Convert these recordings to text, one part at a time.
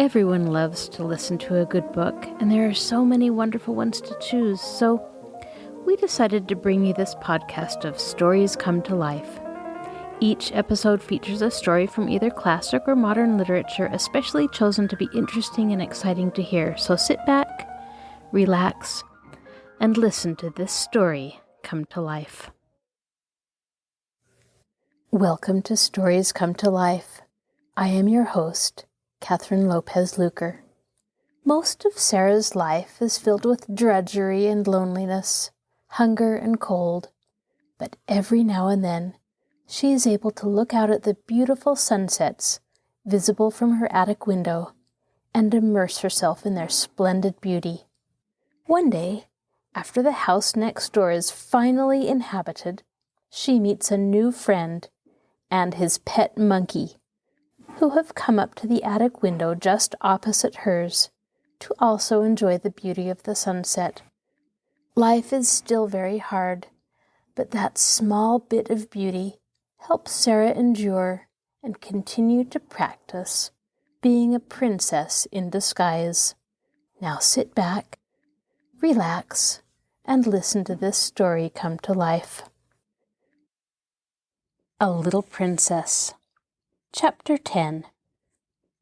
Everyone loves to listen to a good book, and there are so many wonderful ones to choose, so we decided to bring you this podcast of Stories Come to Life. Each episode features a story from either classic or modern literature, especially chosen to be interesting and exciting to hear. So sit back, relax, and listen to this story come to life. Welcome to Stories Come to Life. I am your host, Kathryn Lopez Luker. Most of Sara's life is filled with drudgery and loneliness, hunger and cold, but every now and then she is able to look out at the beautiful sunsets visible from her attic window and immerse herself in their splendid beauty. One day, after the house next door is finally inhabited, she meets a new friend and his pet monkey, who have come up to the attic window just opposite hers to also enjoy the beauty of the sunset. Life is still very hard, but that small bit of beauty helps Sara endure and continue to practice being a princess in disguise. Now sit back, relax, and listen to this story come to life. A Little Princess. Chapter 10.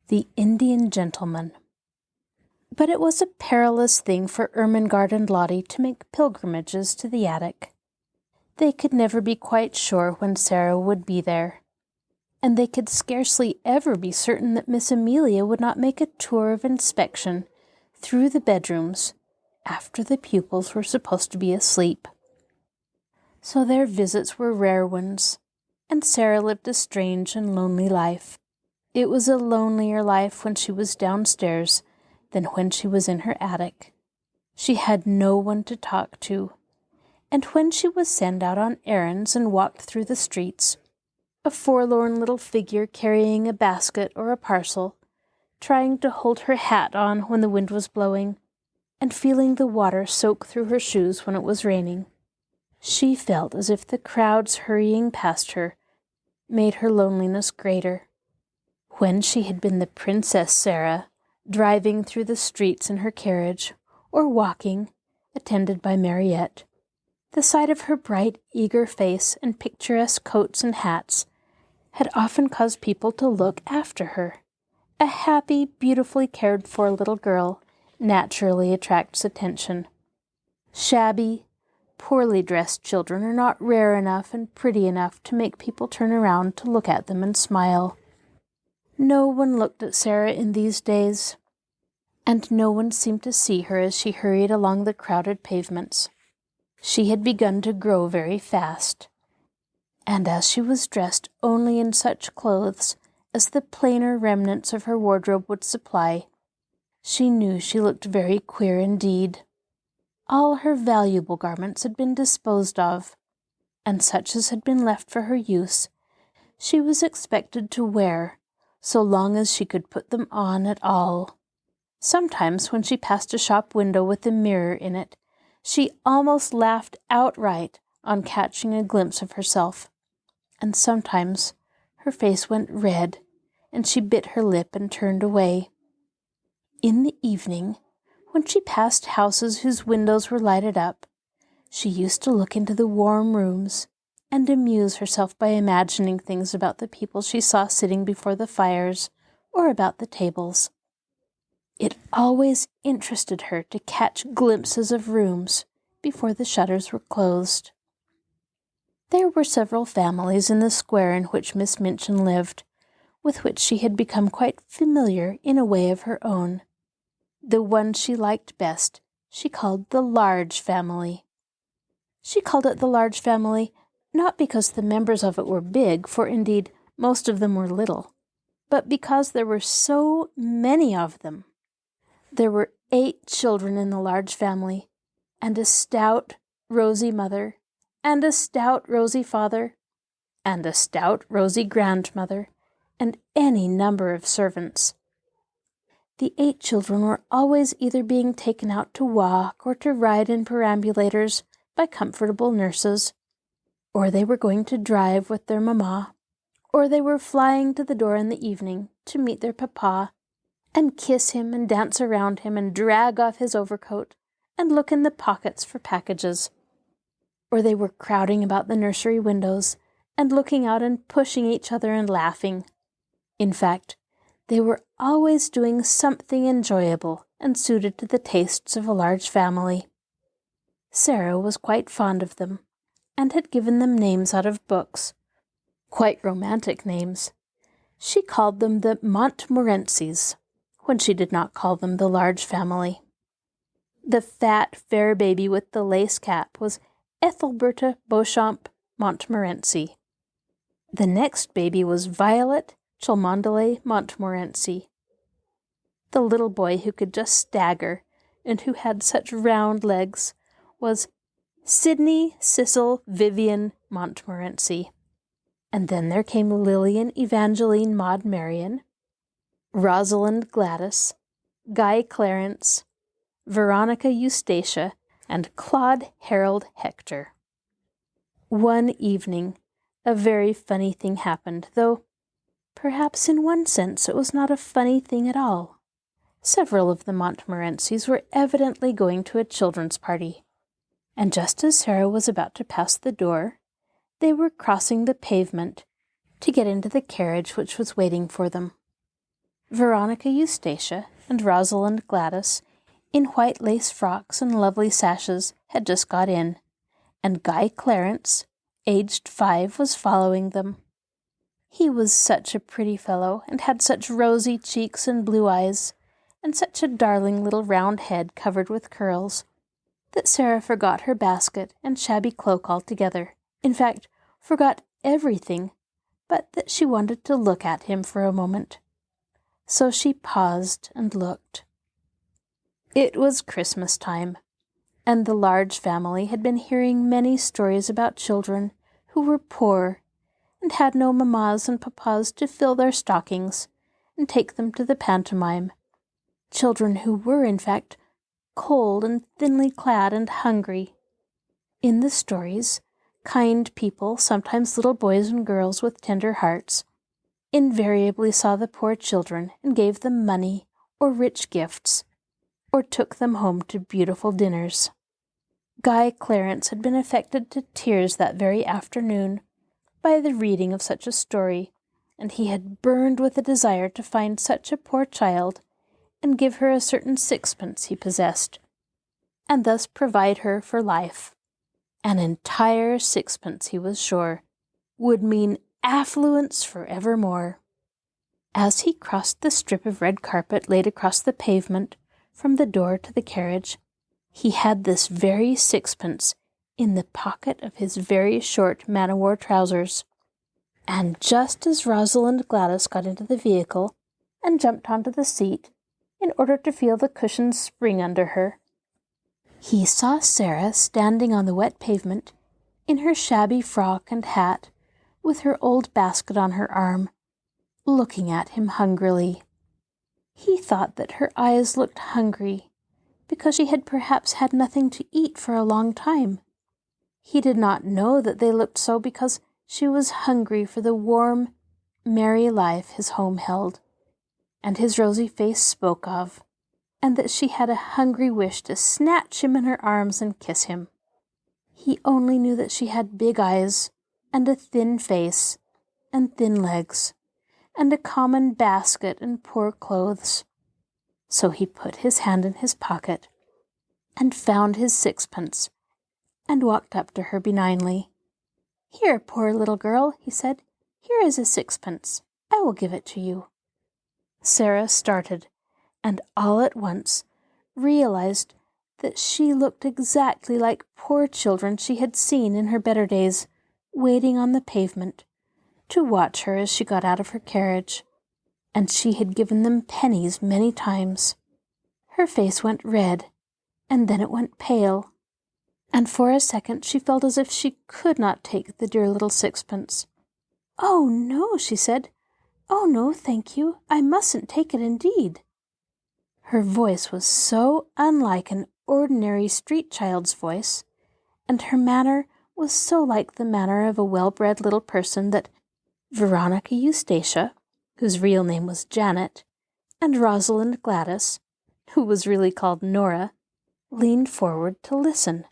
The Indian Gentleman. But it was a perilous thing for Ermengarde and Lottie to make pilgrimages to the attic. They could never be quite sure when Sara would be there, and they could scarcely ever be certain that Miss Amelia would not make a tour of inspection through the bedrooms after the pupils were supposed to be asleep. So their visits were rare ones, and Sara lived a strange and lonely life. It was a lonelier life when she was downstairs than when she was in her attic. She had no one to talk to, and when she was sent out on errands and walked through the streets, a forlorn little figure carrying a basket or a parcel, trying to hold her hat on when the wind was blowing, and feeling the water soak through her shoes when it was raining. She felt as if the crowds hurrying past her made her loneliness greater. When she had been the Princess Sara, driving through the streets in her carriage, or walking, attended by Mariette, the sight of her bright, eager face and picturesque coats and hats had often caused people to look after her. A happy, beautifully cared-for little girl naturally attracts attention. Shabby, poorly dressed children are not rare enough and pretty enough to make people turn around to look at them and smile. No one looked at Sara in these days, and no one seemed to see her as she hurried along the crowded pavements. She had begun to grow very fast, and as she was dressed only in such clothes as the plainer remnants of her wardrobe would supply, she knew she looked very queer indeed. All her valuable garments had been disposed of, and such as had been left for her use she was expected to wear so long as she could put them on at all. Sometimes when she passed a shop window with a mirror in it, she almost laughed outright on catching a glimpse of herself, and sometimes her face went red, and she bit her lip and turned away. In the evening, when she passed houses whose windows were lighted up, she used to look into the warm rooms and amuse herself by imagining things about the people she saw sitting before the fires or about the tables. It always interested her to catch glimpses of rooms before the shutters were closed. There were several families in the square in which Miss Minchin lived, with which she had become quite familiar in a way of her own. The one she liked best she called the large family. She called it the large family not because the members of it were big, for indeed most of them were little, but because there were so many of them. There were 8 children in the large family, and a stout, rosy mother, and a stout, rosy father, and a stout, rosy grandmother, and any number of servants. The 8 children were always either being taken out to walk or to ride in perambulators by comfortable nurses, or they were going to drive with their mamma, or they were flying to the door in the evening to meet their papa, and kiss him and dance around him and drag off his overcoat and look in the pockets for packages. Or they were crowding about the nursery windows and looking out and pushing each other and laughing. In fact, they were always doing something enjoyable and suited to the tastes of a large family. Sara was quite fond of them, and had given them names out of books, quite romantic names. She called them the Montmorencys, when she did not call them the large family. The fat, fair baby with the lace cap was Ethelberta Beauchamp Montmorency. The next baby was Violet Cholmondeley Montmorency. The little boy who could just stagger and who had such round legs was Sidney Cecil Vivian Montmorency. And then there came Lillian Evangeline Maud Marian, Rosalind Gladys, Guy Clarence, Veronica Eustacia, and Claude Harold Hector. One evening, a very funny thing happened, though perhaps in one sense it was not a funny thing at all. Several of the Montmorencys were evidently going to a children's party, and just as Sara was about to pass the door, they were crossing the pavement to get into the carriage which was waiting for them. Veronica Eustacia and Rosalind Gladys, in white lace frocks and lovely sashes, had just got in, and Guy Clarence, aged 5, was following them. He was such a pretty fellow, and had such rosy cheeks and blue eyes, and such a darling little round head covered with curls, that Sara forgot her basket and shabby cloak altogether. In fact, forgot everything, but that she wanted to look at him for a moment. So she paused and looked. It was Christmas time, and the large family had been hearing many stories about children who were poor and had no mammas and papas to fill their stockings and take them to the pantomime. Children who were, in fact, cold and thinly clad and hungry. In the stories, kind people, sometimes little boys and girls with tender hearts, invariably saw the poor children and gave them money or rich gifts, or took them home to beautiful dinners. Guy Clarence had been affected to tears that very afternoon by the reading of such a story, and he had burned with a desire to find such a poor child and give her a certain sixpence he possessed, and thus provide her for life. An entire sixpence, he was sure, would mean affluence for evermore. As he crossed the strip of red carpet laid across the pavement from the door to the carriage, he had this very sixpence in the pocket of his very short man-o'-war trousers. And just as Rosalind Gladys got into the vehicle and jumped onto the seat in order to feel the cushions spring under her, he saw Sara standing on the wet pavement in her shabby frock and hat, with her old basket on her arm, looking at him hungrily. He thought that her eyes looked hungry, because she had perhaps had nothing to eat for a long time. He did not know that they looked so because she was hungry for the warm, merry life his home held, and his rosy face spoke of, and that she had a hungry wish to snatch him in her arms and kiss him. He only knew that she had big eyes, and a thin face, and thin legs, and a common basket and poor clothes. So he put his hand in his pocket, and found his sixpence, and walked up to her benignly. "Here, poor little girl," he said, "here is a sixpence. I will give it to you." Sara started, and all at once realized that she looked exactly like poor children she had seen in her better days, waiting on the pavement to watch her as she got out of her carriage, and she had given them pennies many times. Her face went red, and then it went pale, and for a second she felt as if she could not take the dear little sixpence. "Oh, no," she said. "Oh, no, thank you. I mustn't take it indeed." Her voice was so unlike an ordinary street child's voice, and her manner was so like the manner of a well-bred little person, that Veronica Eustacia, whose real name was Janet, and Rosalind Gladys, who was really called Nora, leaned forward to listen.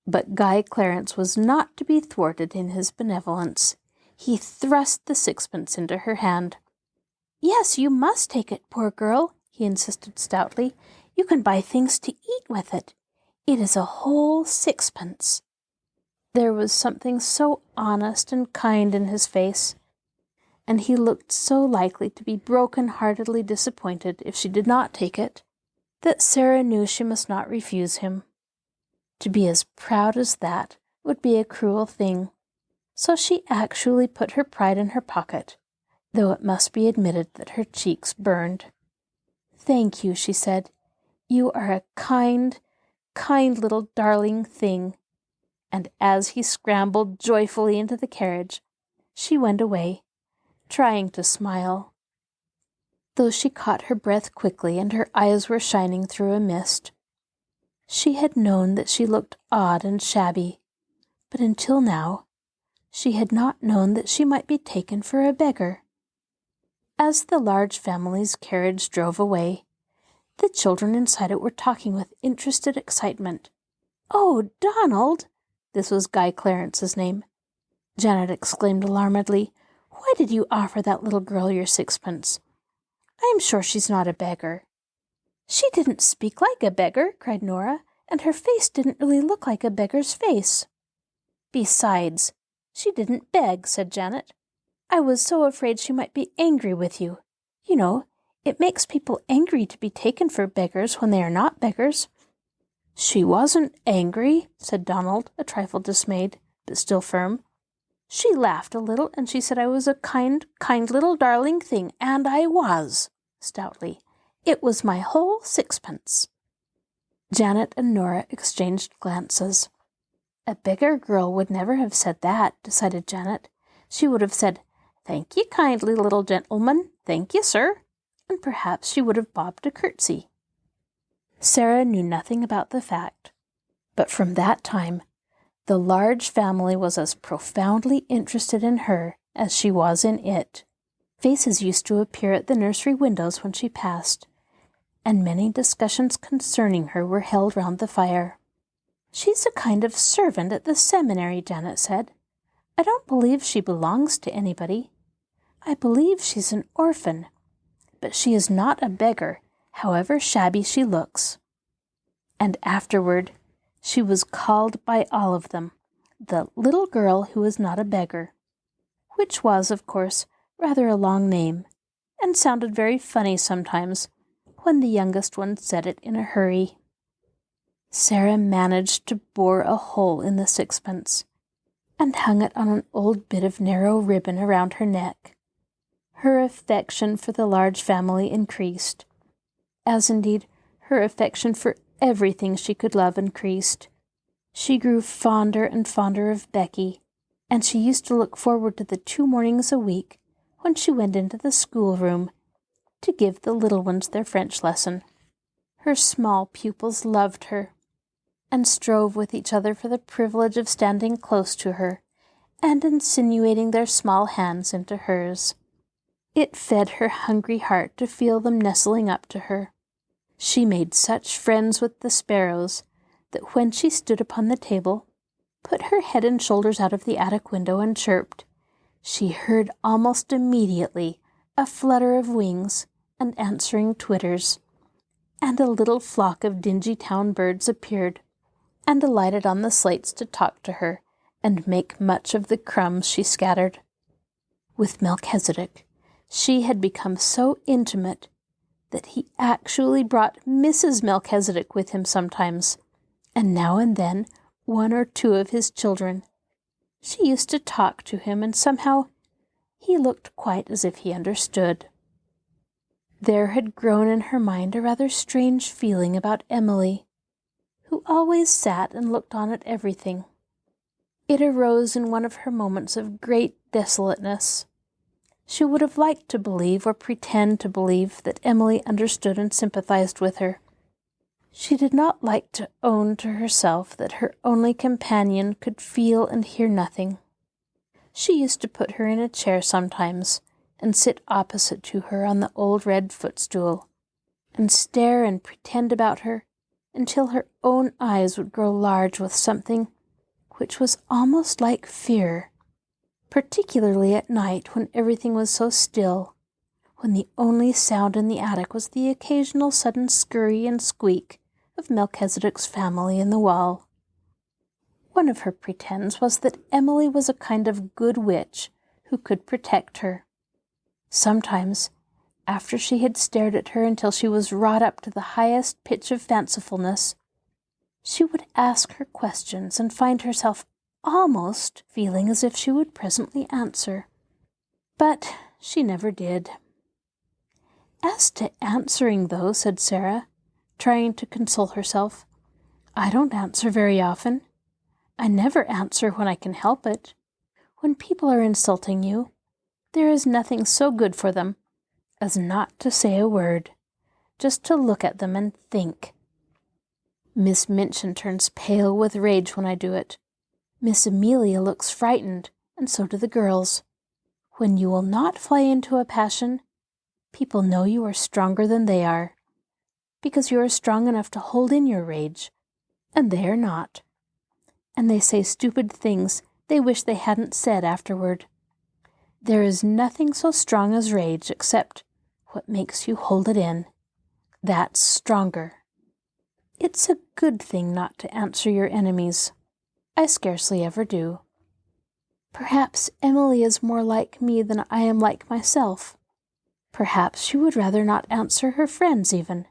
But Guy Clarence was not to be thwarted in his benevolence. He thrust the sixpence into her hand. "Yes, you must take it, poor girl," he insisted stoutly. "You can buy things to eat with it. It is a whole sixpence." There was something so honest and kind in his face, and he looked so likely to be broken-heartedly disappointed if she did not take it, that Sara knew she must not refuse him. To be as proud as that would be a cruel thing, so she actually put her pride in her pocket, though it must be admitted that her cheeks burned. "Thank you," she said. "You are a kind, kind little darling thing." And as he scrambled joyfully into the carriage, she went away, trying to smile, though she caught her breath quickly and her eyes were shining through a mist. She had known that she looked odd and shabby, but until now she had not known that she might be taken for a beggar. As the large family's carriage drove away, the children inside it were talking with interested excitement. "Oh, Donald!" This was Guy Clarence's name. Janet exclaimed alarmedly, "Why did you offer that little girl your sixpence? I am sure she's not a beggar." "She didn't speak like a beggar," cried Nora, "and her face didn't really look like a beggar's face." "Besides, she didn't beg," said Janet. "I was so afraid she might be angry with you. You know, it makes people angry to be taken for beggars when they are not beggars." "She wasn't angry," said Donald, a trifle dismayed, but still firm. "She laughed a little, and she said I was a kind, kind little darling thing, and I was," stoutly. "It was my whole sixpence." Janet and Nora exchanged glances. A beggar girl would never have said that, decided Janet. She would have said, "Thank ye kindly, little gentleman. Thank ye, sir." And perhaps she would have bobbed a curtsy. Sara knew nothing about the fact, but from that time the large family was as profoundly interested in her as she was in it. Faces used to appear at the nursery windows when she passed, and many discussions concerning her were held round the fire. "She's a kind of servant at the seminary," Janet said. "I don't believe she belongs to anybody. I believe she's an orphan, but she is not a beggar, however shabby she looks." And afterward she was called by all of them the little girl who was not a beggar, which was, of course, rather a long name, and sounded very funny sometimes when the youngest one said it in a hurry. Sara managed to bore a hole in the sixpence, and hung it on an old bit of narrow ribbon around her neck. Her affection for the large family increased, as indeed her affection for everything she could love increased. She grew fonder and fonder of Becky, and she used to look forward to the 2 mornings a week when she went into the schoolroom to give the little ones their French lesson. Her small pupils loved her, and strove with each other for the privilege of standing close to her and insinuating their small hands into hers. It fed her hungry heart to feel them nestling up to her. She made such friends with the sparrows that when she stood upon the table, put her head and shoulders out of the attic window and chirped, she heard almost immediately a flutter of wings and answering twitters, and a little flock of dingy town birds appeared and alighted on the slates to talk to her and make much of the crumbs she scattered. With Melchizedek, she had become so intimate that he actually brought Mrs. Melchizedek with him sometimes, and now and then 1 or 2 of his children. She used to talk to him, and somehow he looked quite as if he understood. There had grown in her mind a rather strange feeling about Emily, who always sat and looked on at everything. It arose in one of her moments of great desolateness. She would have liked to believe or pretend to believe that Emily understood and sympathized with her. She did not like to own to herself that her only companion could feel and hear nothing. She used to put her in a chair sometimes and sit opposite to her on the old red footstool, and stare and pretend about her until her own eyes would grow large with something which was almost like fear, particularly at night when everything was so still, when the only sound in the attic was the occasional sudden scurry and squeak of Melchizedek's family in the wall. One of her pretends was that Emily was a kind of good witch who could protect her. Sometimes, after she had stared at her until she was wrought up to the highest pitch of fancifulness, she would ask her questions and find herself almost feeling as if she would presently answer. But she never did. "As to answering, though," said Sara, trying to console herself, "I don't answer very often. I never answer when I can help it. When people are insulting you, there is nothing so good for them as not to say a word, just to look at them and think. Miss Minchin turns pale with rage when I do it. Miss Amelia looks frightened, and so do the girls. When you will not fly into a passion, people know you are stronger than they are, because you are strong enough to hold in your rage, and they are not. And they say stupid things they wish they hadn't said afterward. There is nothing so strong as rage except what makes you hold it in. That's stronger. It's a good thing not to answer your enemies. I scarcely ever do. Perhaps Emily is more like me than I am like myself. Perhaps she would rather not answer her friends even.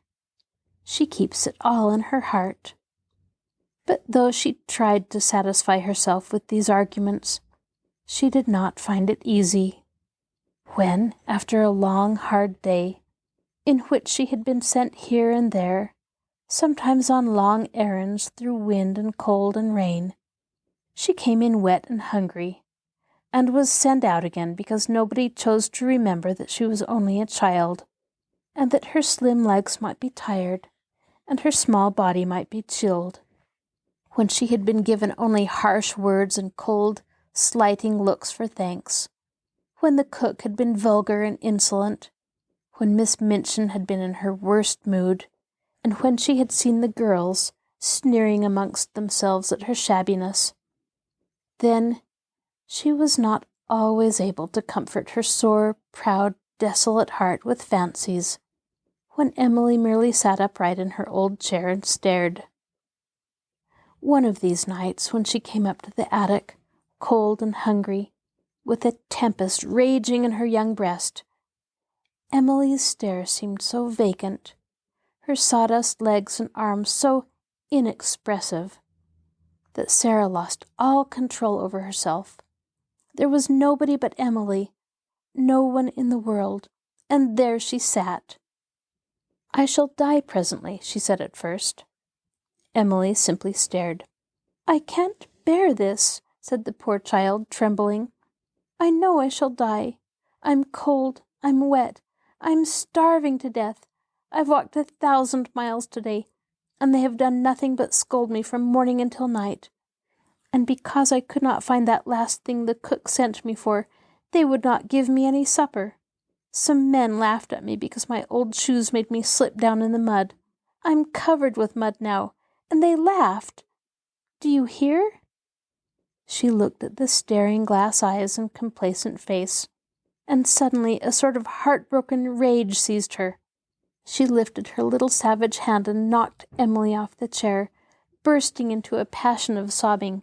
She keeps it all in her heart." But though she tried to satisfy herself with these arguments, she did not find it easy. When, after a long, hard day, in which she had been sent here and there, sometimes on long errands through wind and cold and rain, she came in wet and hungry, and was sent out again because nobody chose to remember that she was only a child, and that her slim legs might be tired, and her small body might be chilled. When she had been given only harsh words and cold, slighting looks for thanks, when the cook had been vulgar and insolent, when Miss Minchin had been in her worst mood, and when she had seen the girls sneering amongst themselves at her shabbiness, then she was not always able to comfort her sore, proud, desolate heart with fancies, when Emily merely sat upright in her old chair and stared. One of these nights, when she came up to the attic, cold and hungry, with a tempest raging in her young breast, Emily's stare seemed so vacant, her sawdust legs and arms so inexpressive, that Sara lost all control over herself. There was nobody but Emily, no one in the world, and there she sat. "I shall die presently," she said at first. Emily simply stared. "I can't bear this," said the poor child, trembling. "I know I shall die. I'm cold, I'm wet, I'm starving to death. I've walked 1,000 miles today, and they have done nothing but scold me from morning until night. And because I could not find that last thing the cook sent me for, they would not give me any supper. Some men laughed at me because my old shoes made me slip down in the mud. I'm covered with mud now, and they laughed. Do you hear?" She looked at the staring glass eyes and complacent face, and suddenly a sort of heartbroken rage seized her. She lifted her little savage hand and knocked Emily off the chair, bursting into a passion of sobbing.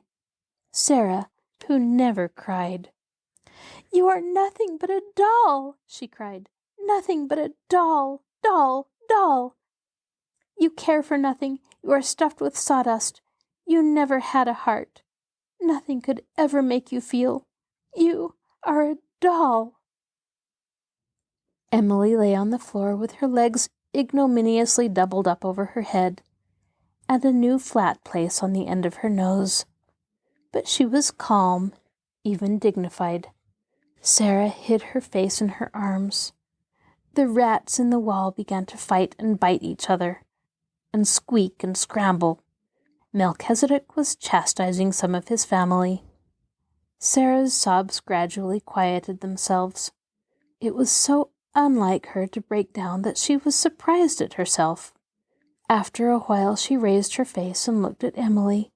Sara, who never cried. "You are nothing but a doll," she cried. "Nothing but a doll, doll, doll. You care for nothing. You are stuffed with sawdust. You never had a heart. Nothing could ever make you feel. You are a doll." Emily lay on the floor with her legs ignominiously doubled up over her head, and a new flat place on the end of her nose. But she was calm, even dignified. Sara hid her face in her arms. The rats in the wall began to fight and bite each other, and squeak and scramble. Melchizedek was chastising some of his family. Sara's sobs gradually quieted themselves. It was so unlike her to break down that she was surprised at herself. After a while she raised her face and looked at Emily,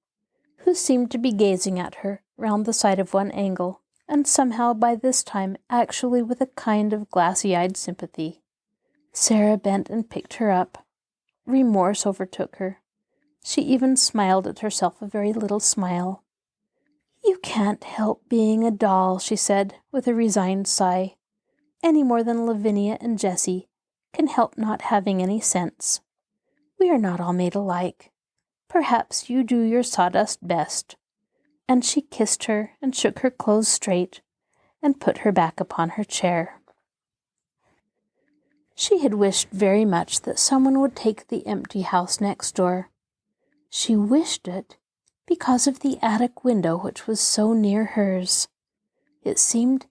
who seemed to be gazing at her round the side of one angle, and somehow by this time actually with a kind of glassy-eyed sympathy. Sara bent and picked her up. Remorse overtook her. She even smiled at herself a very little smile. "You can't help being a doll," she said, with a resigned sigh, "any more than Lavinia and Jessie can help not having any sense. We are not all made alike. Perhaps you do your sawdust best." And she kissed her and shook her clothes straight and put her back upon her chair. She had wished very much that someone would take the empty house next door. She wished it because of the attic window which was so near hers. It seemed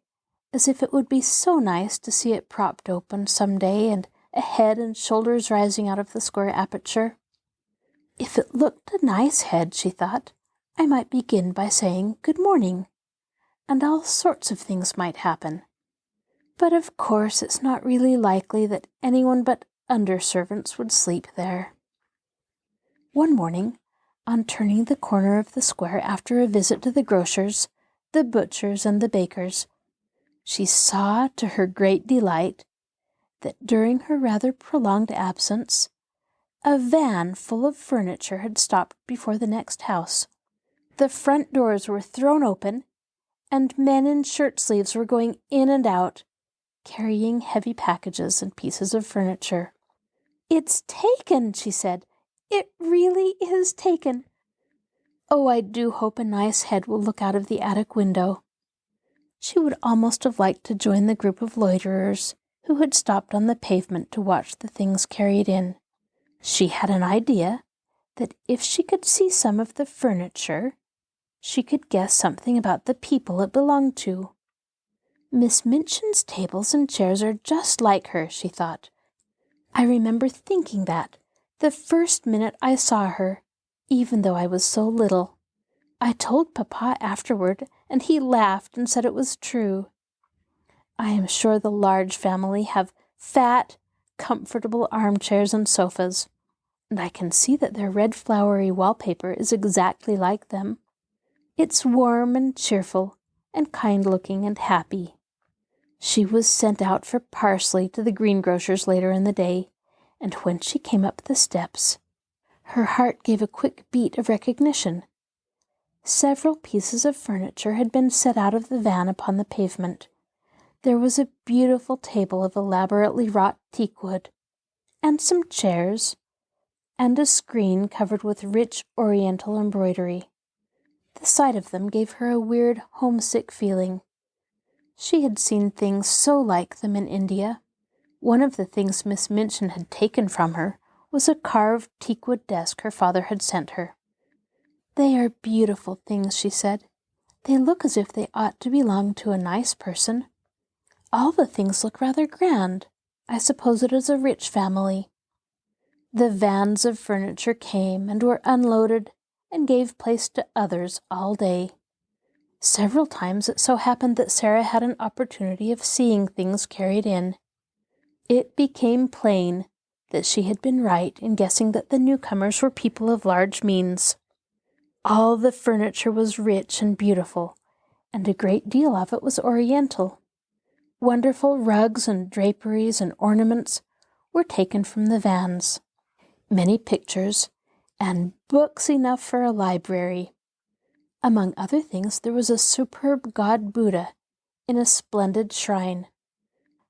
as if it would be so nice to see it propped open some day and a head and shoulders rising out of the square aperture. If it looked a nice head, she thought, I might begin by saying good morning, and all sorts of things might happen. But of course it's not really likely that anyone but under-servants would sleep there. One morning, on turning the corner of the square after a visit to the grocer's, the butcher's, and the baker's, she saw, to her great delight, that during her rather prolonged absence, a van full of furniture had stopped before the next house. The front doors were thrown open, and men in shirt-sleeves were going in and out, carrying heavy packages and pieces of furniture. "It's taken," she said. "It really is taken. Oh, I do hope a nice head will look out of the attic window." She would almost have liked to join the group of loiterers who had stopped on the pavement to watch the things carried in. She had an idea that if she could see some of the furniture, she could guess something about the people it belonged to. Miss Minchin's tables and chairs are just like her, she thought. I remember thinking that the first minute I saw her, even though I was so little. I told Papa afterward, and he laughed and said it was true. I am sure the Large family have fat, comfortable armchairs and sofas, and I can see that their red flowery wallpaper is exactly like them. It's warm and cheerful and kind-looking and happy. She was sent out for parsley to the greengrocer's later in the day, and when she came up the steps, her heart gave a quick beat of recognition. Several pieces of furniture had been set out of the van upon the pavement. There was a beautiful table of elaborately wrought teakwood, and some chairs, and a screen covered with rich oriental embroidery. The sight of them gave her a weird, homesick feeling. She had seen things so like them in India. One of the things Miss Minchin had taken from her was a carved teakwood desk her father had sent her. "They are beautiful things," she said. "They look as if they ought to belong to a nice person. All the things look rather grand. I suppose it is a rich family." The vans of furniture came and were unloaded and gave place to others all day. Several times it so happened that Sara had an opportunity of seeing things carried in. It became plain that she had been right in guessing that the newcomers were people of large means. All the furniture was rich and beautiful, and a great deal of it was oriental. Wonderful rugs and draperies and ornaments were taken from the vans. Many pictures, and books enough for a library. Among other things, there was a superb god Buddha in a splendid shrine.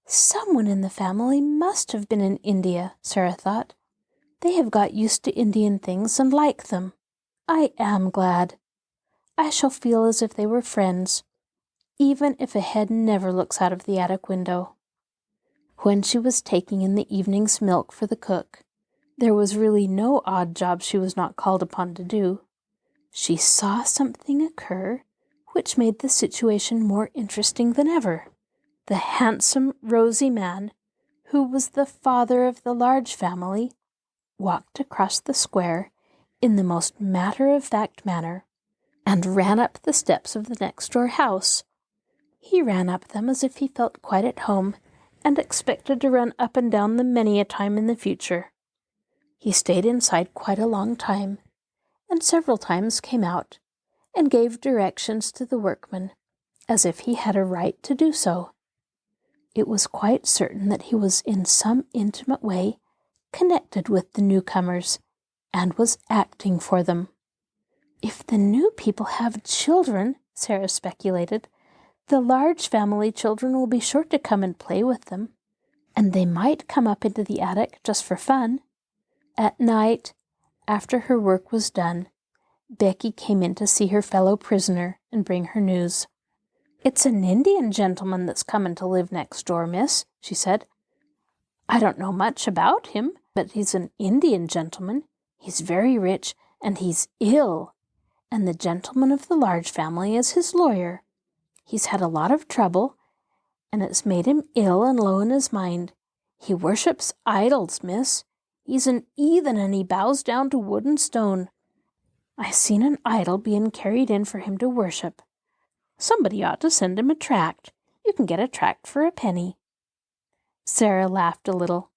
Someone in the family must have been in India, Sara thought. They have got used to Indian things and like them. I am glad. I shall feel as if they were friends, even if a head never looks out of the attic window. When she was taking in the evening's milk for the cook, there was really no odd job she was not called upon to do. She saw something occur which made the situation more interesting than ever. The handsome, rosy man, who was the father of the Large family, walked across the square in the most matter-of-fact manner, and ran up the steps of the next-door house. He ran up them as if he felt quite at home, and expected to run up and down them many a time in the future. He stayed inside quite a long time, and several times came out and gave directions to the workmen, as if he had a right to do so. It was quite certain that he was in some intimate way connected with the newcomers, and was acting for them. If the new people have children, Sara speculated, the large family children will be sure to come and play with them, and they might come up into the attic just for fun. At night, after her work was done, Becky came in to see her fellow prisoner and bring her news. "It's an Indian gentleman that's coming to live next door, miss," she said. "I don't know much about him, but he's an Indian gentleman. He's very rich, and he's ill, and the gentleman of the large family is his lawyer. He's had a lot of trouble, and it's made him ill and low in his mind. He worships idols, miss. He's an heathen, and he bows down to wood and stone. I seen an idol being carried in for him to worship. Somebody ought to send him a tract. You can get a tract for a penny." Sara laughed a little.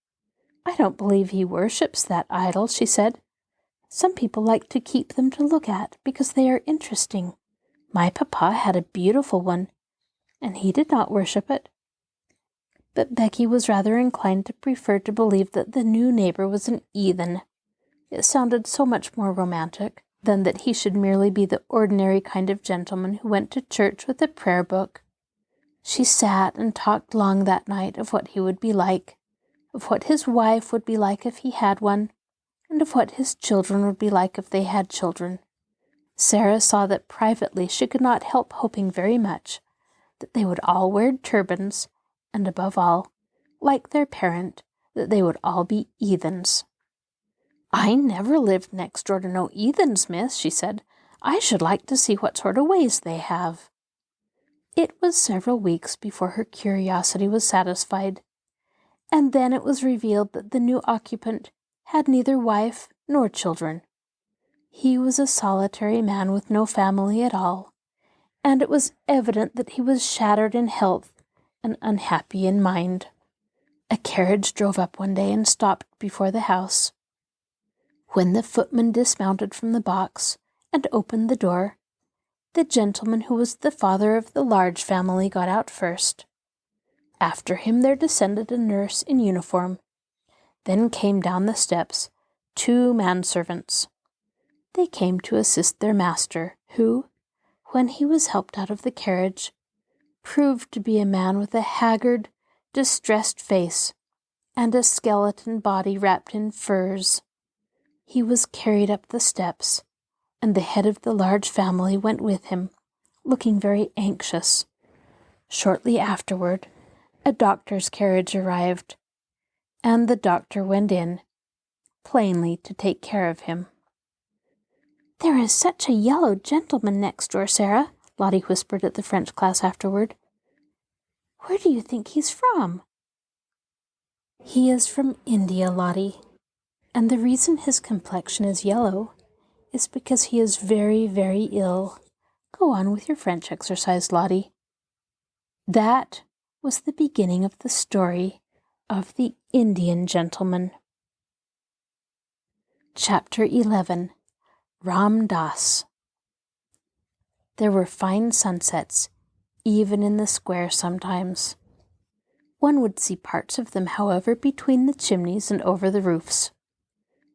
"I don't believe he worships that idol," she said. "Some people like to keep them to look at because they are interesting. My papa had a beautiful one, and he did not worship it." But Becky was rather inclined to prefer to believe that the new neighbor was an heathen. It sounded so much more romantic than that he should merely be the ordinary kind of gentleman who went to church with a prayer book. She sat and talked long that night of what he would be like, of what his wife would be like if he had one, and of what his children would be like if they had children. Sara saw that privately she could not help hoping very much that they would all wear turbans, and above all, like their parent, that they would all be heathens. "I never lived next door to no heathens, miss," she said. "I should like to see what sort of ways they have." It was several weeks before her curiosity was satisfied, and then it was revealed that the new occupant had neither wife nor children. He was a solitary man with no family at all, and it was evident that he was shattered in health and unhappy in mind. A carriage drove up one day and stopped before the house. When the footman dismounted from the box and opened the door, the gentleman who was the father of the large family got out first. After him there descended a nurse in uniform. Then came down the steps 2 manservants. They came to assist their master, who, when he was helped out of the carriage, proved to be a man with a haggard, distressed face and a skeleton body wrapped in furs. He was carried up the steps, and the head of the large family went with him, looking very anxious. Shortly afterward, a doctor's carriage arrived, and the doctor went in, plainly to take care of him. "There is such a yellow gentleman next door, Sara," Lottie whispered at the French class afterward. "Where do you think he's from?" "He is from India, Lottie, and the reason his complexion is yellow is because he is very, very ill. Go on with your French exercise, Lottie." That was the beginning of the story of the Indian gentleman. Chapter 11. Ram Das. There were fine sunsets, even in the square sometimes. One would see parts of them, however, between the chimneys and over the roofs.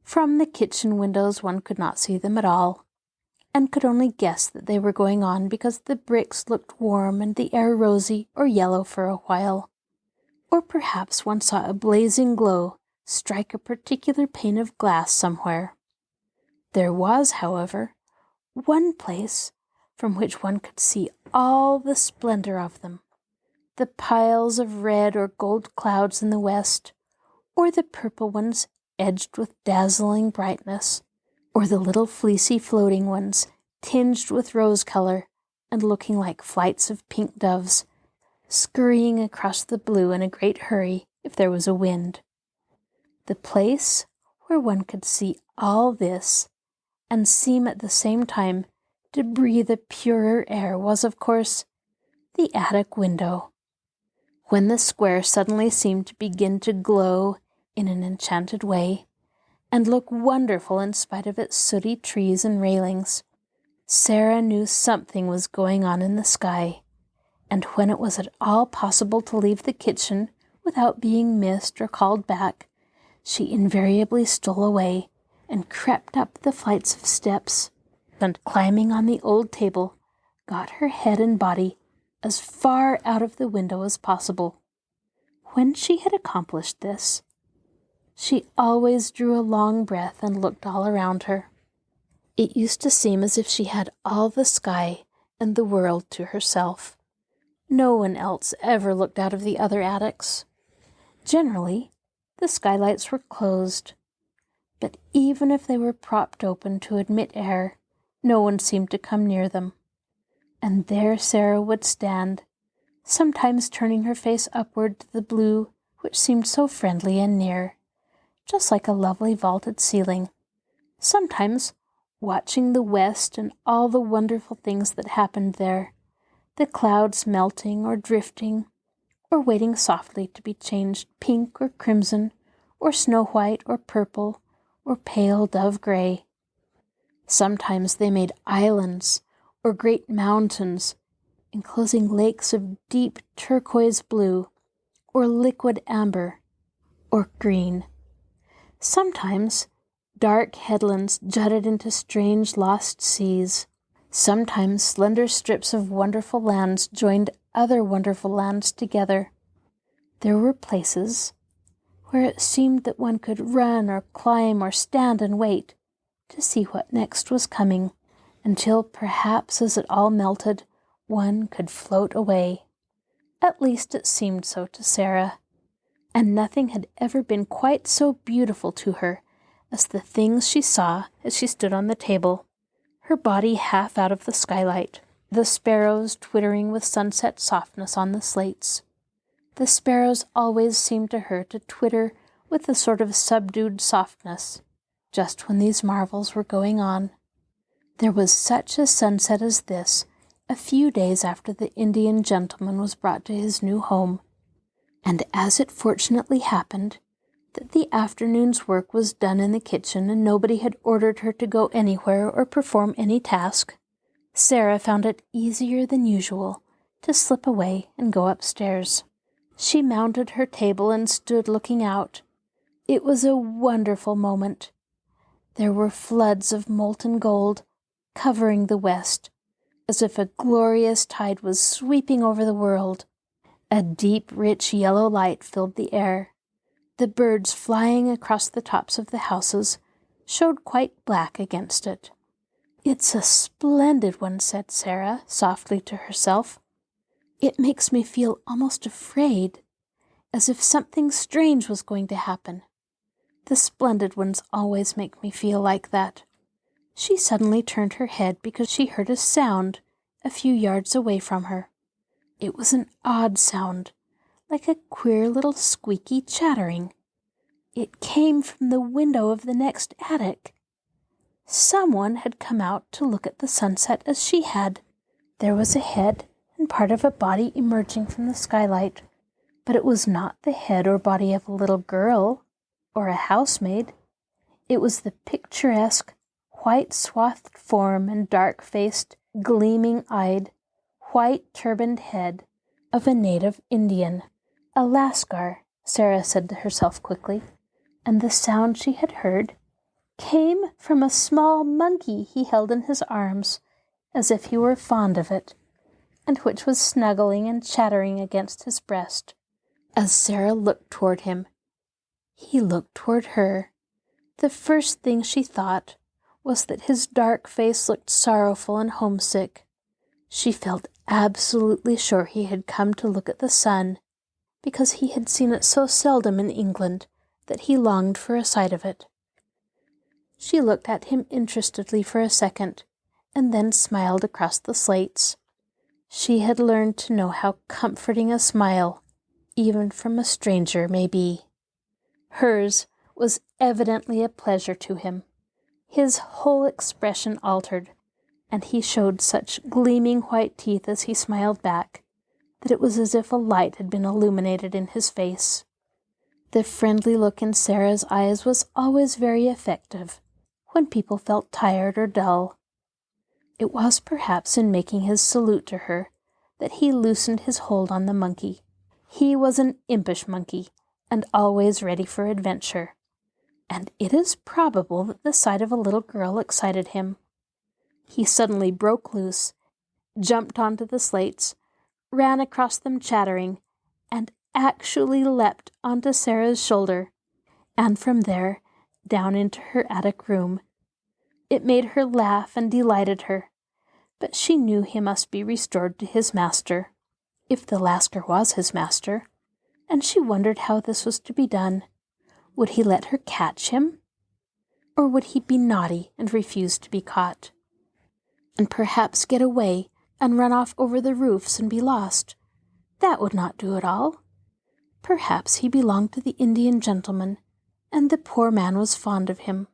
From the kitchen windows one could not see them at all, and could only guess that they were going on because the bricks looked warm and the air rosy or yellow for a while. Or perhaps one saw a blazing glow strike a particular pane of glass somewhere. There was, however, one place from which one could see all the splendor of them, the piles of red or gold clouds in the west, or the purple ones edged with dazzling brightness, or the little fleecy floating ones tinged with rose color and looking like flights of pink doves, scurrying across the blue in a great hurry if there was a wind. The place where one could see all this and seem at the same time to breathe a purer air was, of course, the attic window. When the square suddenly seemed to begin to glow in an enchanted way, and look wonderful in spite of its sooty trees and railings, Sara knew something was going on in the sky, and when it was at all possible to leave the kitchen without being missed or called back, she invariably stole away and crept up the flights of steps, and climbing on the old table, got her head and body as far out of the window as possible. When she had accomplished this, she always drew a long breath and looked all around her. It used to seem as if she had all the sky and the world to herself. No one else ever looked out of the other attics. Generally, the skylights were closed, but even if they were propped open to admit air, no one seemed to come near them. And there Sara would stand, sometimes turning her face upward to the blue which seemed so friendly and near, just like a lovely vaulted ceiling, sometimes watching the west and all the wonderful things that happened there, the clouds melting or drifting, or waiting softly to be changed pink or crimson, or snow-white or purple, or pale dove-gray. Sometimes they made islands or great mountains, enclosing lakes of deep turquoise blue, or liquid amber, or green. Sometimes dark headlands jutted into strange lost seas. Sometimes slender strips of wonderful lands joined other wonderful lands together. There were places where it seemed that one could run or climb or stand and wait to see what next was coming, until perhaps as it all melted, one could float away. At least it seemed so to Sara, and nothing had ever been quite so beautiful to her as the things she saw as she stood on the table, her body half out of the skylight, the sparrows twittering with sunset softness on the slates. The sparrows always seemed to her to twitter with a sort of subdued softness, just when these marvels were going on. There was such a sunset as this a few days after the Indian gentleman was brought to his new home, and as it fortunately happened that the afternoon's work was done in the kitchen and nobody had ordered her to go anywhere or perform any task, Sara found it easier than usual to slip away and go upstairs. She mounted her table and stood looking out. It was a wonderful moment. There were floods of molten gold covering the west, as if a glorious tide was sweeping over the world. A deep, rich yellow light filled the air. The birds flying across the tops of the houses showed quite black against it. "It's a splendid one," said Sara softly to herself. "It makes me feel almost afraid, as if something strange was going to happen. The splendid ones always make me feel like that." She suddenly turned her head because she heard a sound a few yards away from her. It was an odd sound, like a queer little squeaky chattering. It came from the window of the next attic. Someone had come out to look at the sunset as she had. There was a head and part of a body emerging from the skylight, but it was not the head or body of a little girl or a housemaid. It was the picturesque, white-swathed form and dark-faced, gleaming-eyed, white-turbaned head of a native Indian. "A Lascar," Sara said to herself quickly, and the sound she had heard came from a small monkey he held in his arms, as if he were fond of it, and which was snuggling and chattering against his breast. As Sara looked toward him, he looked toward her. The first thing she thought was that his dark face looked sorrowful and homesick. She felt absolutely sure he had come to look at the sun, because he had seen it so seldom in England that he longed for a sight of it. She looked at him interestedly for a second, and then smiled across the slates. She had learned to know how comforting a smile, even from a stranger, may be. Hers was evidently a pleasure to him. His whole expression altered, and he showed such gleaming white teeth as he smiled back that it was as if a light had been illuminated in his face. The friendly look in Sara's eyes was always very effective when people felt tired or dull. It was perhaps in making his salute to her that he loosened his hold on the monkey. He was an impish monkey, and always ready for adventure, and it is probable that the sight of a little girl excited him. He suddenly broke loose, jumped onto the slates, ran across them chattering, and actually leapt onto Sara's shoulder, and from there down into her attic room. It made her laugh and delighted her, but she knew he must be restored to his master, if the Lascar was his master, and she wondered how this was to be done. Would he let her catch him? Or would he be naughty and refuse to be caught? And perhaps get away and run off over the roofs and be lost? That would not do at all. Perhaps he belonged to the Indian gentleman, and the poor man was fond of him.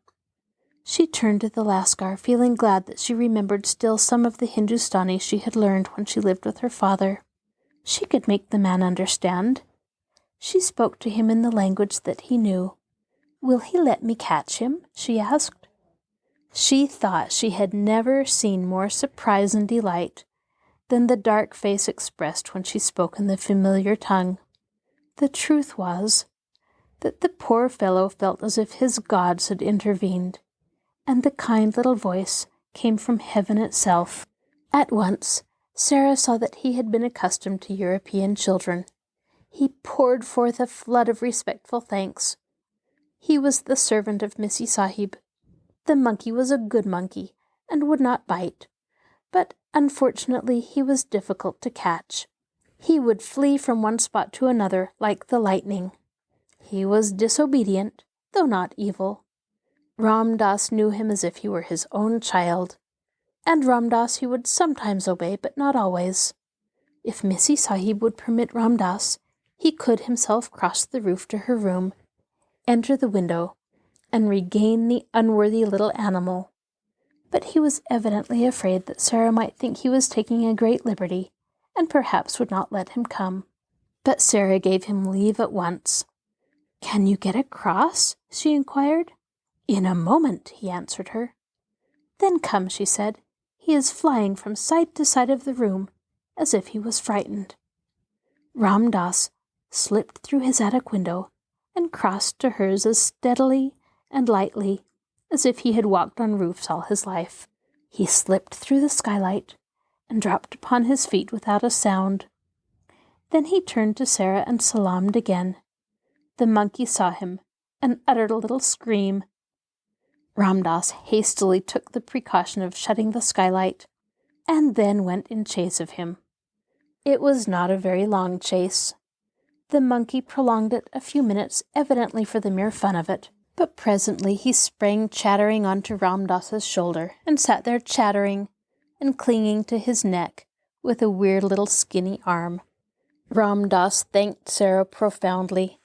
She turned to the Lascar, feeling glad that she remembered still some of the Hindustani she had learned when she lived with her father. She could make the man understand. She spoke to him in the language that he knew. "Will he let me catch him?" she asked. She thought she had never seen more surprise and delight than the dark face expressed when she spoke in the familiar tongue. The truth was that the poor fellow felt as if his gods had intervened, and the kind little voice came from heaven itself. At once, Sara saw that he had been accustomed to European children. He poured forth a flood of respectful thanks. He was the servant of Missy Sahib. The monkey was a good monkey, and would not bite, but unfortunately he was difficult to catch. He would flee from one spot to another like the lightning. He was disobedient, though not evil. Ram Das knew him as if he were his own child, and Ram Das he would sometimes obey, but not always. If Missy Sahib would permit Ram Das, he could himself cross the roof to her room, enter the window, and regain the unworthy little animal. But he was evidently afraid that Sara might think he was taking a great liberty, and perhaps would not let him come. But Sara gave him leave at once. "Can you get across?" she inquired. "In a moment," he answered her. "Then come," she said. "He is flying from side to side of the room, as if he was frightened." Ram Das slipped through his attic window and crossed to hers as steadily and lightly as if he had walked on roofs all his life. He slipped through the skylight and dropped upon his feet without a sound. Then he turned to Sara and salaamed again. The monkey saw him and uttered a little scream. Ram Das hastily took the precaution of shutting the skylight, and then went in chase of him. It was not a very long chase. The monkey prolonged it a few minutes, evidently for the mere fun of it, but presently he sprang chattering onto Ram Das's shoulder, and sat there chattering and clinging to his neck with a weird little skinny arm. Ram Das thanked Sara profoundly.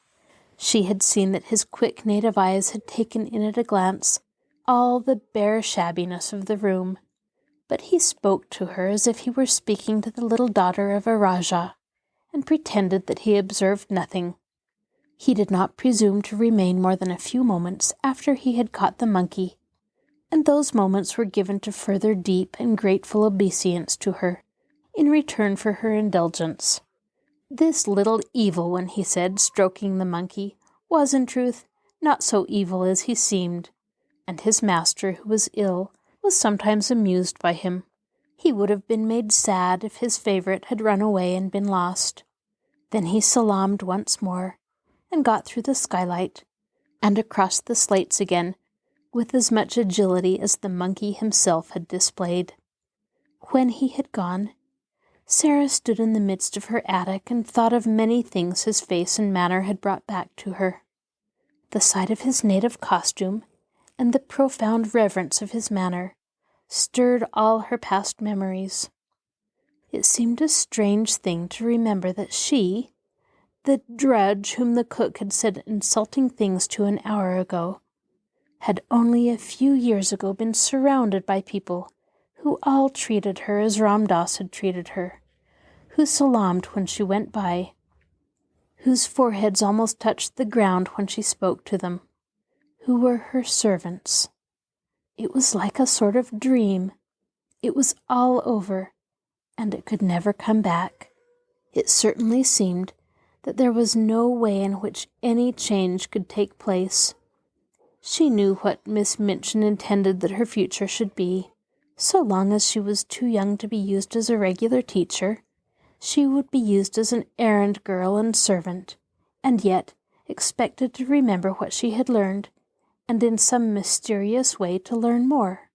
She had seen that his quick native eyes had taken in at a glance all the bare shabbiness of the room, but he spoke to her as if he were speaking to the little daughter of a Rajah, and pretended that he observed nothing. He did not presume to remain more than a few moments after he had caught the monkey, and those moments were given to further deep and grateful obeisance to her, in return for her indulgence. "This little evil one," he said, stroking the monkey, was in truth not so evil as he seemed, and his master, who was ill, was sometimes amused by him. He would have been made sad if his favourite had run away and been lost. Then he salaamed once more, and got through the skylight, and across the slates again, with as much agility as the monkey himself had displayed. When he had gone, Sara stood in the midst of her attic and thought of many things his face and manner had brought back to her. The sight of his native costume, and the profound reverence of his manner, stirred all her past memories. It seemed a strange thing to remember that she, the drudge whom the cook had said insulting things to an hour ago, had only a few years ago been surrounded by people who all treated her as Ram Das had treated her, who salaamed when she went by, whose foreheads almost touched the ground when she spoke to them, who were her servants. It was like a sort of dream. It was all over, and it could never come back. It certainly seemed that there was no way in which any change could take place. She knew what Miss Minchin intended that her future should be. So long as she was too young to be used as a regular teacher, she would be used as an errand girl and servant, and yet expected to remember what she had learned, and in some mysterious way to learn more.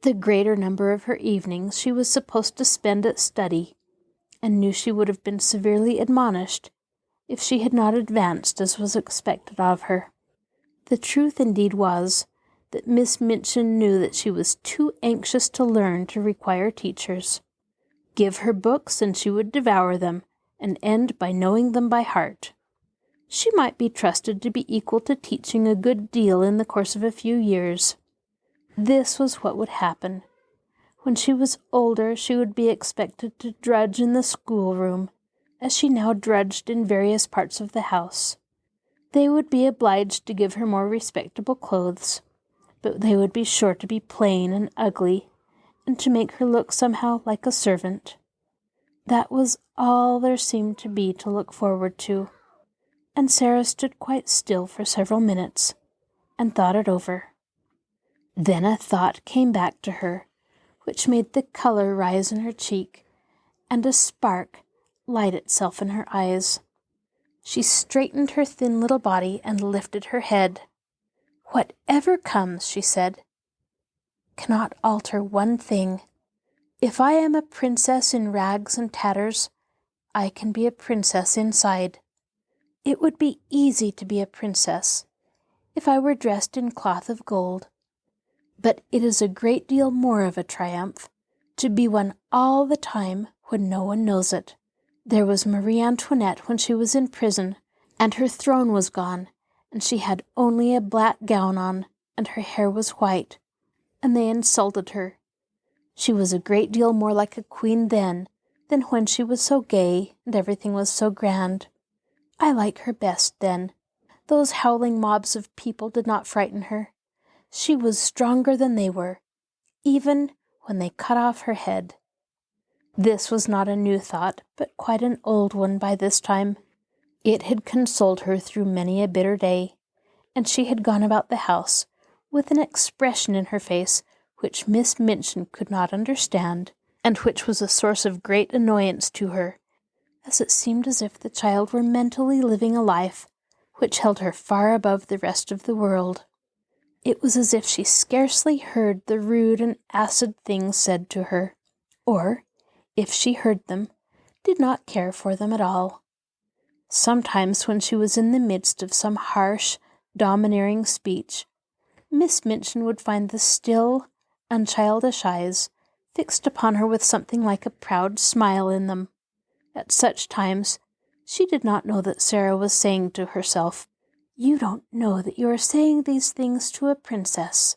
The greater number of her evenings she was supposed to spend at study, and knew she would have been severely admonished if she had not advanced as was expected of her. The truth indeed was that Miss Minchin knew that she was too anxious to learn to require teachers. Give her books and she would devour them, and end by knowing them by heart. She might be trusted to be equal to teaching a good deal in the course of a few years. This was what would happen. When she was older, she would be expected to drudge in the schoolroom, as she now drudged in various parts of the house. They would be obliged to give her more respectable clothes, but they would be sure to be plain and ugly, and to make her look somehow like a servant. That was all there seemed to be to look forward to, and Sara stood quite still for several minutes, and thought it over. Then a thought came back to her, which made the color rise in her cheek, and a spark light itself in her eyes. She straightened her thin little body and lifted her head. "Whatever comes," she said, "cannot alter one thing. If I am a princess in rags and tatters, I can be a princess inside. It would be easy to be a princess if I were dressed in cloth of gold. But it is a great deal more of a triumph to be one all the time when no one knows it. There was Marie Antoinette when she was in prison, and her throne was gone, and she had only a black gown on, and her hair was white, and they insulted her. She was a great deal more like a queen then than when she was so gay and everything was so grand. I like her best then. Those howling mobs of people did not frighten her. She was stronger than they were, even when they cut off her head." This was not a new thought, but quite an old one by this time. It had consoled her through many a bitter day, and she had gone about the house with an expression in her face which Miss Minchin could not understand, and which was a source of great annoyance to her, as it seemed as if the child were mentally living a life which held her far above the rest of the world. It was as if she scarcely heard the rude and acid things said to her, or, if she heard them, did not care for them at all. Sometimes when she was in the midst of some harsh, domineering speech, Miss Minchin would find the still, unchildish eyes fixed upon her with something like a proud smile in them. At such times, she did not know that Sara was saying to herself, "You don't know that you are saying these things to a princess,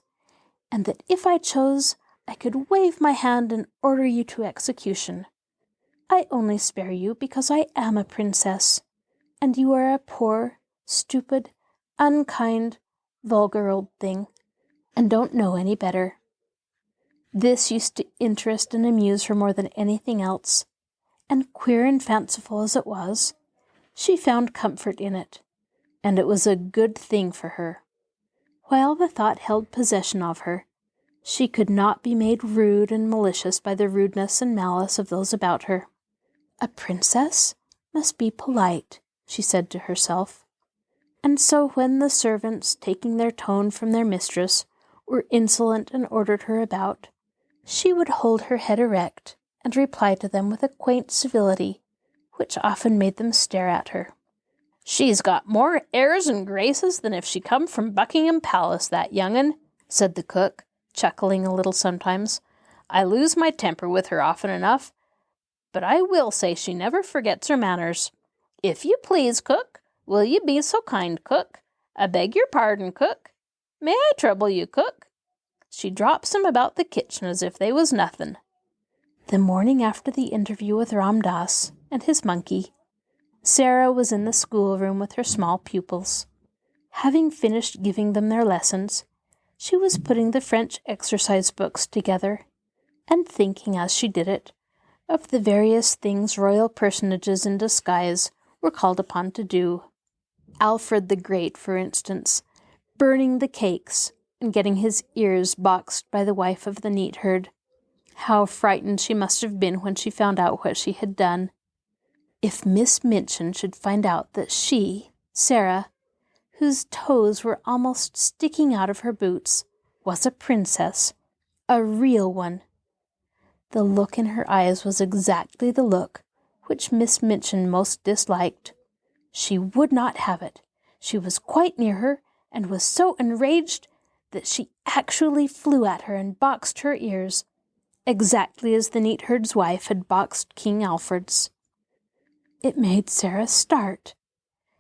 and that if I chose, I could wave my hand and order you to execution. I only spare you because I am a princess, and you are a poor, stupid, unkind, vulgar old thing, and don't know any better." This used to interest and amuse her more than anything else, and queer and fanciful as it was, she found comfort in it, and it was a good thing for her. While the thought held possession of her, she could not be made rude and malicious by the rudeness and malice of those about her. A princess must be polite, she said to herself. And so when the servants, taking their tone from their mistress, were insolent and ordered her about, she would hold her head erect and reply to them with a quaint civility, which often made them stare at her. "She's got more airs and graces than if she come from Buckingham Palace, that young'un," said the cook, chuckling a little sometimes. "I lose my temper with her often enough, but I will say she never forgets her manners. If you please, cook, will you be so kind, cook? I beg your pardon, cook. May I trouble you, cook?" She drops 'em about the kitchen as if they was nothin'. The morning after the interview with Ram Das and his monkey, Sara was in the schoolroom with her small pupils. Having finished giving them their lessons, she was putting the French exercise books together, and thinking as she did it of the various things royal personages in disguise were called upon to do. Alfred the Great, for instance, burning the cakes and getting his ears boxed by the wife of the neatherd. How frightened she must have been when she found out what she had done. If Miss Minchin should find out that she, Sara, whose toes were almost sticking out of her boots, was a princess, a real one. The look in her eyes was exactly the look which Miss Minchin most disliked. She would not have it. She was quite near her, and was so enraged that she actually flew at her and boxed her ears, exactly as the neatherd's wife had boxed King Alfred's. It made Sara start.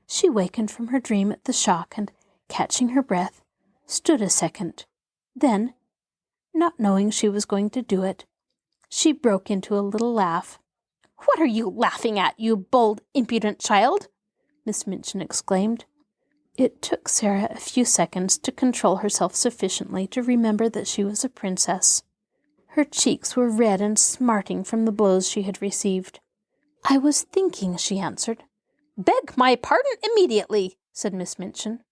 She wakened from her dream at the shock and, catching her breath, stood a second. Then, not knowing she was going to do it, she broke into a little laugh. "What are you laughing at, you bold, impudent child?" Miss Minchin exclaimed. It took Sara a few seconds to control herself sufficiently to remember that she was a princess. Her cheeks were red and smarting from the blows she had received. "I was thinking," she answered. "Beg my pardon immediately," said Miss Minchin.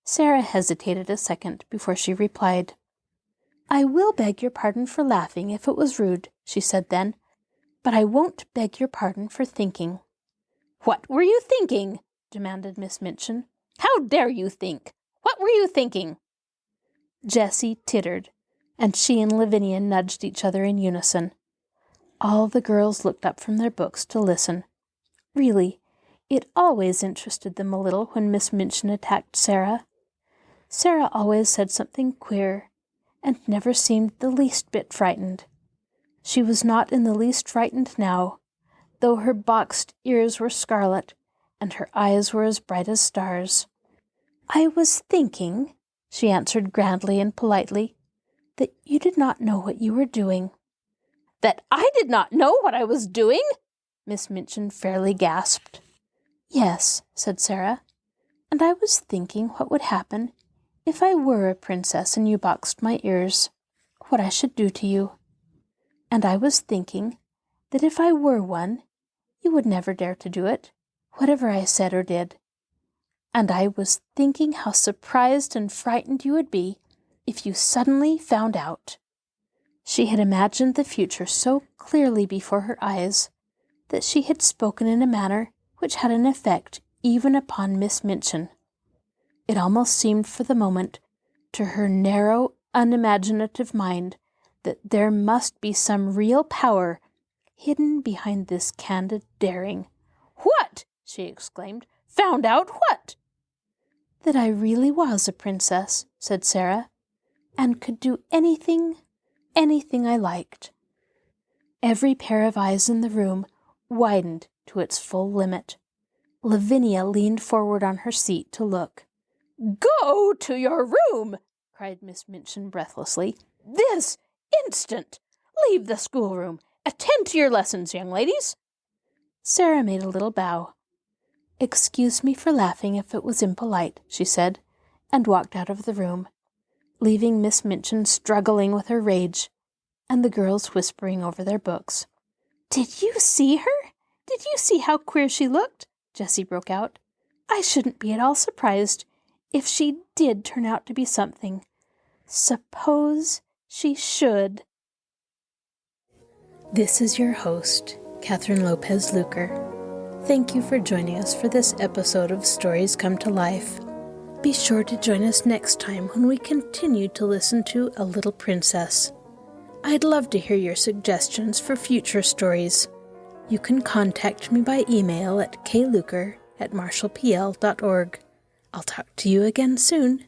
Sara hesitated a second before she replied. "I will beg your pardon for laughing if it was rude," she said then, "but I won't beg your pardon for thinking." "What were you thinking?" demanded Miss Minchin. "How dare you think? What were you thinking?" Jessie tittered, and she and Lavinia nudged each other in unison. All the girls looked up from their books to listen. Really, it always interested them a little when Miss Minchin attacked Sara. Sara always said something queer, and never seemed the least bit frightened. She was not in the least frightened now, though her boxed ears were scarlet, and her eyes were as bright as stars. "I was thinking," she answered grandly and politely, "that you did not know what you were doing." "That I did not know what I was doing?" Miss Minchin fairly gasped. "Yes," said Sara, "and I was thinking what would happen if I were a princess and you boxed my ears, what I should do to you. And I was thinking that if I were one, you would never dare to do it, whatever I said or did. And I was thinking how surprised and frightened you would be if you suddenly found out." She had imagined the future so clearly before her eyes that she had spoken in a manner which had an effect even upon Miss Minchin. It almost seemed for the moment, to her narrow, unimaginative mind, that there must be some real power hidden behind this candid daring. "What?" she exclaimed. "Found out what?" "That I really was a princess," said Sara, "and could do anything I liked." Every pair of eyes in the room widened to its full limit. Lavinia leaned forward on her seat to look. "Go to your room!" cried Miss Minchin breathlessly. "This instant! Leave the schoolroom! Attend to your lessons, young ladies!" Sara made a little bow. "Excuse me for laughing if it was impolite," she said, and walked out of the room, leaving Miss Minchin struggling with her rage, and the girls whispering over their books. "Did you see her? Did you see how queer she looked?" Jessie broke out. "I shouldn't be at all surprised if she did turn out to be something. Suppose she should." This is your host, Kathryn Lopez Luker. Thank you for joining us for this episode of Stories Come to Life. Be sure to join us next time when we continue to listen to A Little Princess. I'd love to hear your suggestions for future stories. You can contact me by email at kluker@marshallpl.org. I'll talk to you again soon.